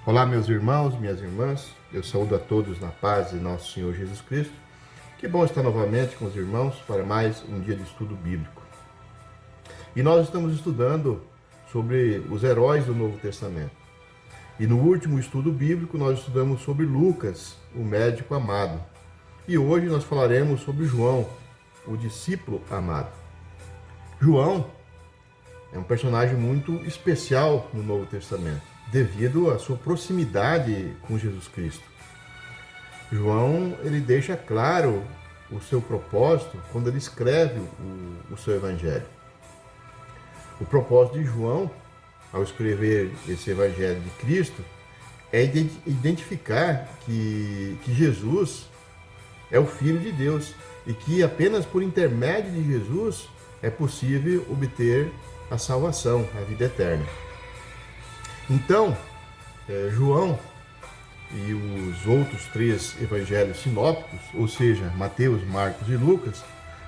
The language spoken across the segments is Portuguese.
Olá, meus irmãos, minhas irmãs, eu saúdo a todos na paz de nosso Senhor Jesus Cristo. Que bom estar novamente com os irmãos para mais um dia de estudo bíblico. E nós estamos estudando sobre os heróis do Novo Testamento. E no último estudo bíblico nós estudamos sobre Lucas, o médico amado. E hoje nós falaremos sobre João, o discípulo amado. João é um personagem muito especial no Novo Testamento, devido à sua proximidade com Jesus Cristo. João, ele deixa claro o seu propósito quando ele escreve o seu evangelho. O propósito de João, ao escrever esse evangelho de Cristo, é identificar que Jesus é o Filho de Deus e que apenas por intermédio de Jesus é possível obter a salvação, a vida eterna. Então, João e os outros três evangelhos sinópticos, ou seja, Mateus, Marcos e Lucas,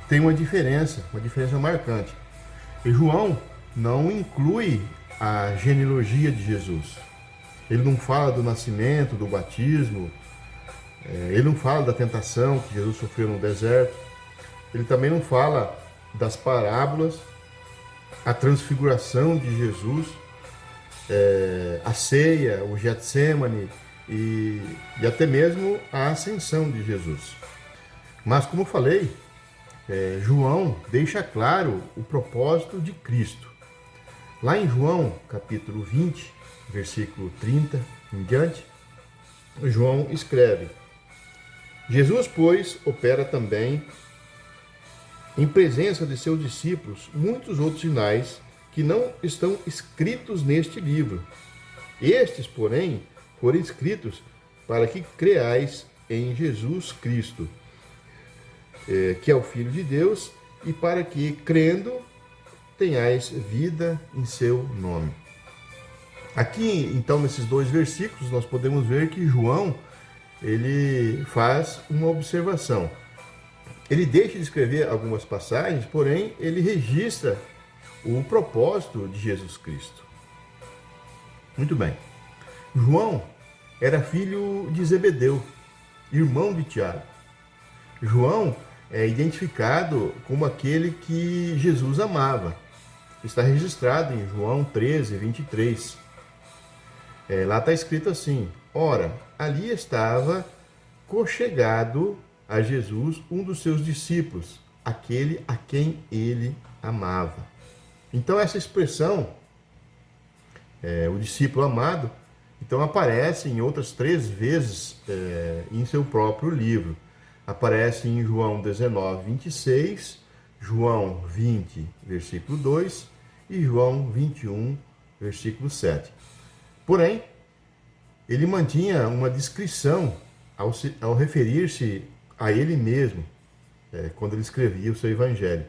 têm uma diferença marcante. E João não inclui a genealogia de Jesus. Ele não fala do nascimento, do batismo, ele não fala da tentação que Jesus sofreu no deserto, ele também não fala das parábolas, a transfiguração de Jesus, a ceia, o Getsemane e até mesmo a ascensão de Jesus. Mas, como falei, João deixa claro o propósito de Cristo. Lá em João, capítulo 20, versículo 30 em diante, João escreve: Jesus, pois, opera também em presença de seus discípulos muitos outros sinais que não estão escritos neste livro. Estes, porém, foram escritos para que creais em Jesus Cristo, que é o Filho de Deus, e para que, crendo, tenhais vida em seu nome. Aqui, então, nesses dois versículos, nós podemos ver que João, ele faz uma observação. Ele deixa de escrever algumas passagens, porém, ele registra o propósito de Jesus Cristo. Muito bem. João era filho de Zebedeu, irmão de Tiago. João é identificado como aquele que Jesus amava. Está registrado em João 13, 23. Lá está escrito assim: ora, ali estava conchegado a Jesus um dos seus discípulos, aquele a quem ele amava. Então essa expressão, o discípulo amado, então aparece em outras 3 vezes em seu próprio livro. Aparece em João 19, 26, João 20, versículo 2 e João 21, versículo 7. Porém, ele mantinha uma discrição ao referir-se a ele mesmo, quando ele escrevia o seu evangelho,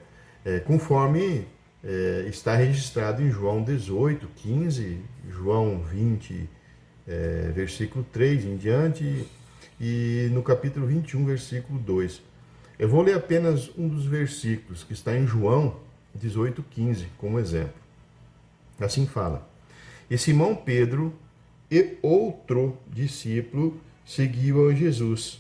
conforme está registrado em João 18, 15, João 20, versículo 3 em diante, e no capítulo 21, versículo 2. Eu vou ler apenas um dos versículos, que está em João 18, 15, como exemplo. Assim fala: E Simão Pedro e outro discípulo seguiam a Jesus.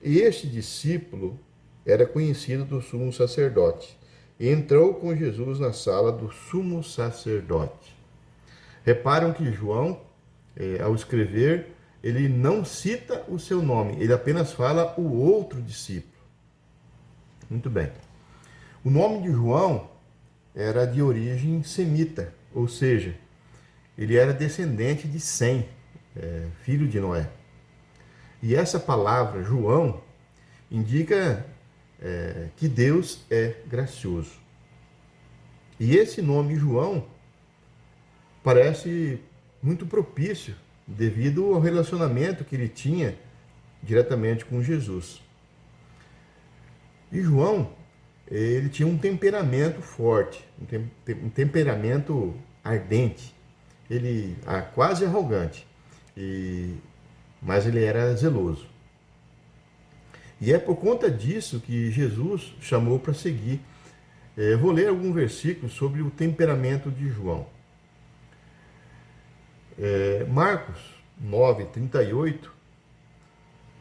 E este discípulo era conhecido do sumo sacerdote. E entrou com Jesus na sala do sumo sacerdote. Reparam que João, ao escrever, ele não cita o seu nome, ele apenas fala o outro discípulo. Muito bem. O nome de João era de origem semita, ou seja, ele era descendente de Sem, filho de Noé. E essa palavra, João, indica que Deus é gracioso. E esse nome João parece muito propício devido ao relacionamento que ele tinha diretamente com Jesus. E João, ele tinha um temperamento forte, um temperamento ardente, ele quase arrogante, mas ele era zeloso. E é por conta disso que Jesus chamou para seguir. Vou ler algum versículo sobre o temperamento de João. Marcos, 9:38,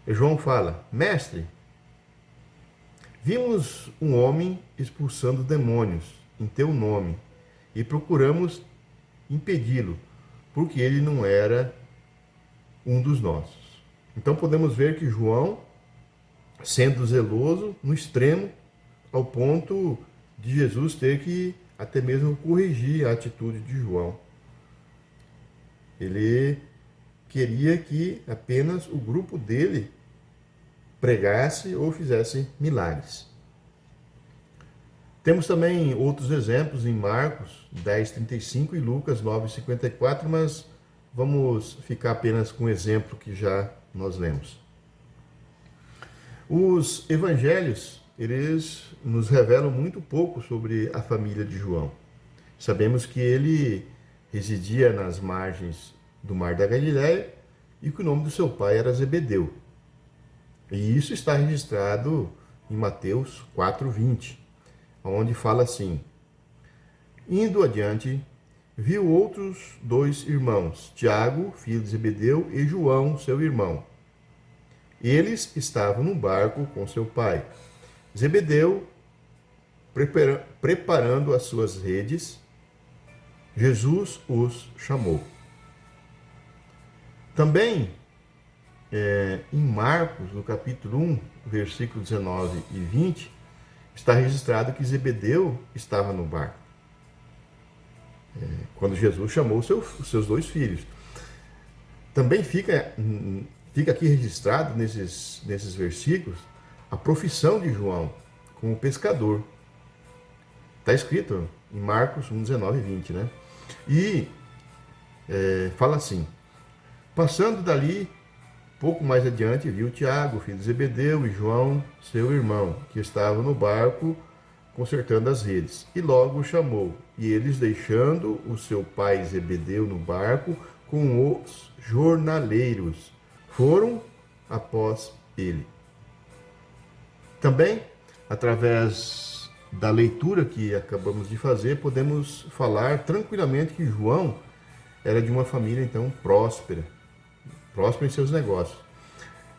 João fala: Mestre, vimos um homem expulsando demônios em teu nome e procuramos impedi-lo, porque ele não era um dos nossos. Então podemos ver que João, sendo zeloso no extremo, ao ponto de Jesus ter que até mesmo corrigir a atitude de João. Ele queria que apenas o grupo dele pregasse ou fizesse milagres. Temos também outros exemplos em Marcos 10:35 e Lucas 9:54, mas vamos ficar apenas com o exemplo que já nós lemos. Os evangelhos, eles nos revelam muito pouco sobre a família de João. Sabemos que ele residia nas margens do Mar da Galileia e que o nome do seu pai era Zebedeu. E isso está registrado em Mateus 4:20, onde fala assim: Indo adiante, viu outros 2 irmãos, Tiago, filho de Zebedeu, e João, seu irmão. Eles estavam no barco com seu pai, Zebedeu, preparando as suas redes. Jesus os chamou. Também, em Marcos, no capítulo 1, versículo 19 e 20, está registrado que Zebedeu estava no barco, quando Jesus chamou os seus 2 filhos. Também fica aqui registrado nesses versículos a profissão de João como pescador. Está escrito em Marcos 1, 19 e 20, né? E fala assim: passando dali, pouco mais adiante, viu Tiago, filho de Zebedeu, e João, seu irmão, que estavam no barco consertando as redes. E logo o chamou. E eles, deixando o seu pai Zebedeu no barco com os jornaleiros, foram após ele. Também, através da leitura que acabamos de fazer, podemos falar tranquilamente que João era de uma família, então, próspera em seus negócios.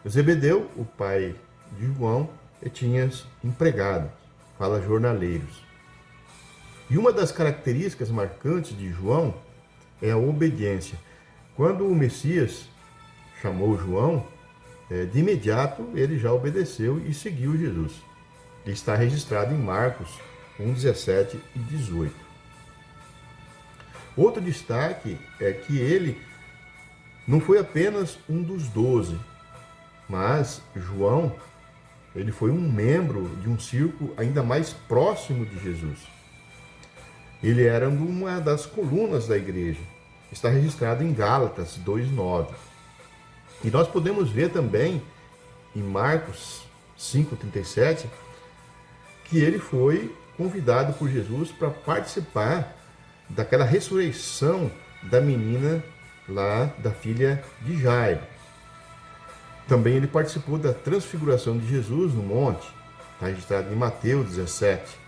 Zebedeu, o pai de João, tinha empregados, fala jornaleiros. E uma das características marcantes de João é a obediência. Quando o Messias chamou João, de imediato ele já obedeceu e seguiu Jesus. Está registrado em Marcos 1, 17 e 18. Outro destaque é que ele não foi apenas um dos 12, mas João, ele foi um membro de um círculo ainda mais próximo de Jesus. Ele era uma das colunas da igreja. Está registrado em Gálatas 2:9. E nós podemos ver também em Marcos 5:37 que ele foi convidado por Jesus para participar daquela ressurreição da menina lá, da filha de Jairo. Também ele participou da transfiguração de Jesus no monte, está registrado em Mateus 17.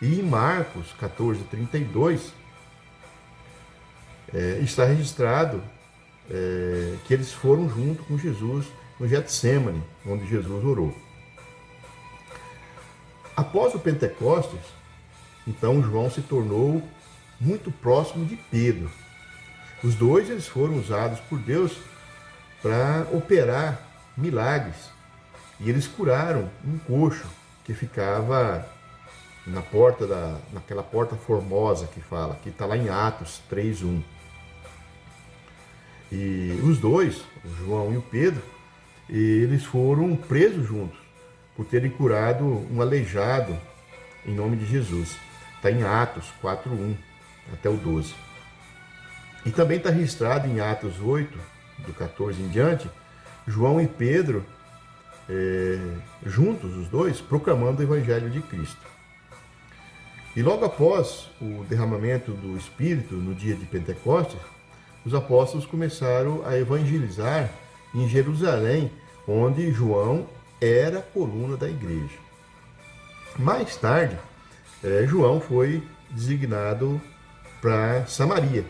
E em Marcos 14:32 está registrado que eles foram junto com Jesus no Getsêmani, onde Jesus orou. Após o Pentecostes, então João se tornou muito próximo de Pedro. Os dois eles foram usados por Deus para operar milagres. E eles curaram um coxo que ficava naquela porta formosa que fala, que está lá em Atos 3:1. E os dois, o João e o Pedro, eles foram presos juntos por terem curado um aleijado em nome de Jesus. Está em Atos 4:1 até o 12. E também está registrado em Atos 8, do 14 em diante, João e Pedro, juntos os dois, proclamando o Evangelho de Cristo. E logo após o derramamento do Espírito, no dia de Pentecostes, os apóstolos começaram a evangelizar em Jerusalém, onde João era a coluna da igreja. Mais tarde, João foi designado para Samaria,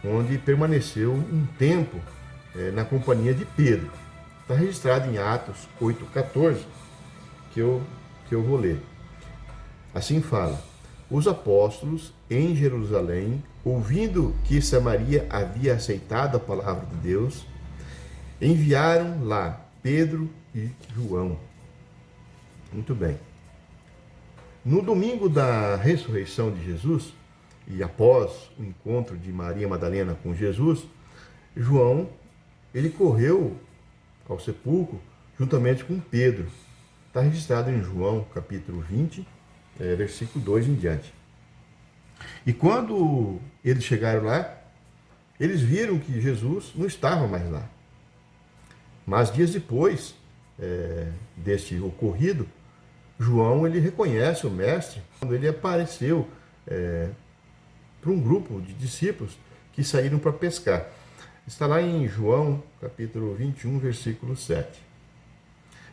onde permaneceu um tempo na companhia de Pedro. Está registrado em Atos 8,14, que eu vou ler. Assim fala: os apóstolos em Jerusalém, ouvindo que Samaria havia aceitado a palavra de Deus, enviaram lá Pedro e João. Muito bem. No domingo da ressurreição de Jesus, e após o encontro de Maria Madalena com Jesus, João, ele correu ao sepulcro juntamente com Pedro. Está registrado em João, capítulo 20, versículo 2 em diante. E quando eles chegaram lá, eles viram que Jesus não estava mais lá. Mas dias depois deste ocorrido, João ele reconhece o mestre quando ele apareceu para um grupo de discípulos que saíram para pescar. Está lá em João, capítulo 21, versículo 7.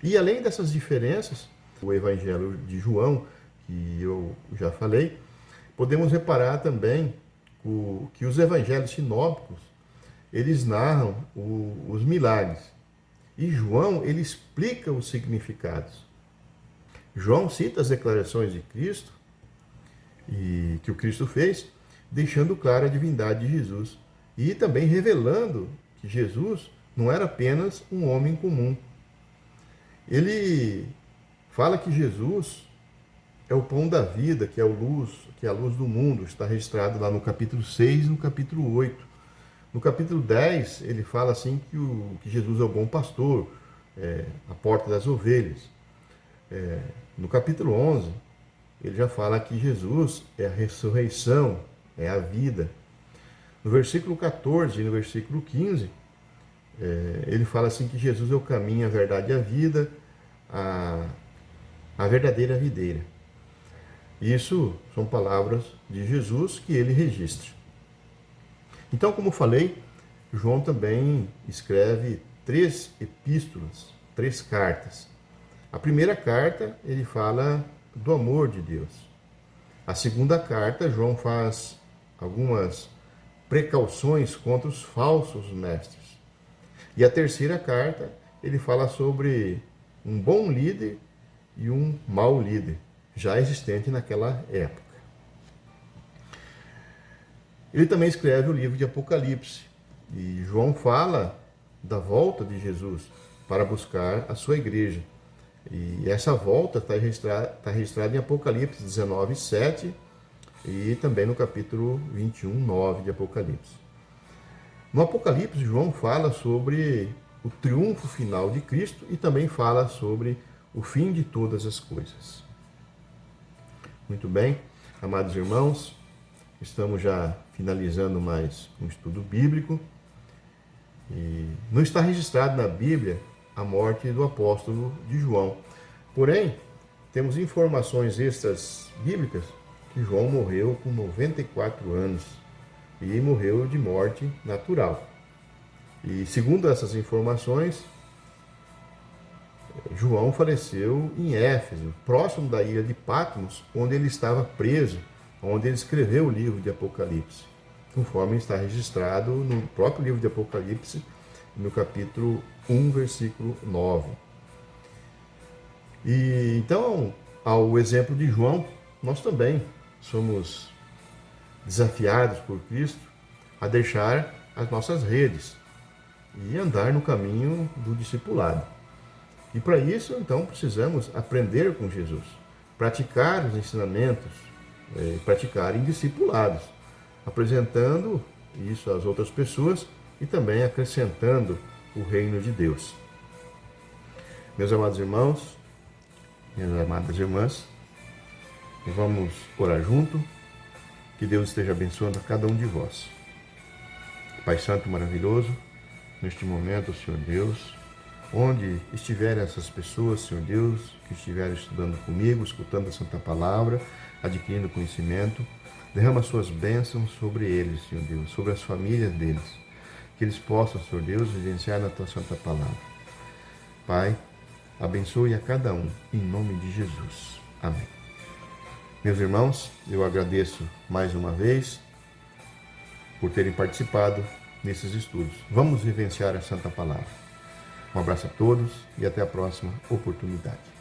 E além dessas diferenças, o Evangelho de João, que eu já falei, podemos reparar também que os evangelhos sinópticos, eles narram os milagres. E João, ele explica os significados. João cita as declarações de Cristo, e que o Cristo fez, deixando clara a divindade de Jesus. E também revelando que Jesus não era apenas um homem comum. Ele fala que Jesus é o pão da vida, que é a luz do mundo. Está registrado lá no capítulo 6 e no capítulo 8. No capítulo 10, ele fala assim que Jesus é o bom pastor, a porta das ovelhas. No capítulo 11, ele já fala que Jesus é a ressurreição, é a vida. No versículo 14 e no versículo 15, ele fala assim que Jesus é o caminho, a verdade e a vida, a verdadeira videira. Isso são palavras de Jesus que ele registra. Então, como falei, João também escreve 3 epístolas, 3 cartas. A primeira carta, ele fala do amor de Deus. A segunda carta, João faz algumas precauções contra os falsos mestres. E a terceira carta, ele fala sobre um bom líder e um mau líder, já existente naquela época. Ele também escreve o livro de Apocalipse. E João fala da volta de Jesus para buscar a sua igreja. E essa volta está registrada em Apocalipse 19, 7 e também no capítulo 21, 9 de Apocalipse. No Apocalipse, João fala sobre o triunfo final de Cristo e também fala sobre o fim de todas as coisas. Muito bem, amados irmãos, estamos já finalizando mais um estudo bíblico. E não está registrado na Bíblia a morte do apóstolo de João. Porém, temos informações extras bíblicas que João morreu com 94 anos e morreu de morte natural. E segundo essas informações, João faleceu em Éfeso, próximo da ilha de Patmos, onde ele estava preso, onde ele escreveu o livro de Apocalipse, conforme está registrado no próprio livro de Apocalipse, no capítulo 1, versículo 9. E então, ao exemplo de João, nós também somos desafiados por Cristo a deixar as nossas redes e andar no caminho do discipulado. E para isso, então, precisamos aprender com Jesus, praticar os ensinamentos, praticar em discipulados, apresentando isso às outras pessoas e também acrescentando o reino de Deus. Meus amados irmãos, minhas amadas irmãs, vamos orar junto, que Deus esteja abençoando a cada um de vós. Pai Santo maravilhoso, neste momento, Senhor Deus, onde estiverem essas pessoas, Senhor Deus, que estiverem estudando comigo, escutando a Santa Palavra, adquirindo conhecimento, derrama suas bênçãos sobre eles, Senhor Deus, sobre as famílias deles, que eles possam, Senhor Deus, vivenciar na tua Santa Palavra. Pai, abençoe a cada um, em nome de Jesus. Amém. Meus irmãos, eu agradeço mais uma vez por terem participado nesses estudos. Vamos vivenciar a Santa Palavra. Um abraço a todos e até a próxima oportunidade.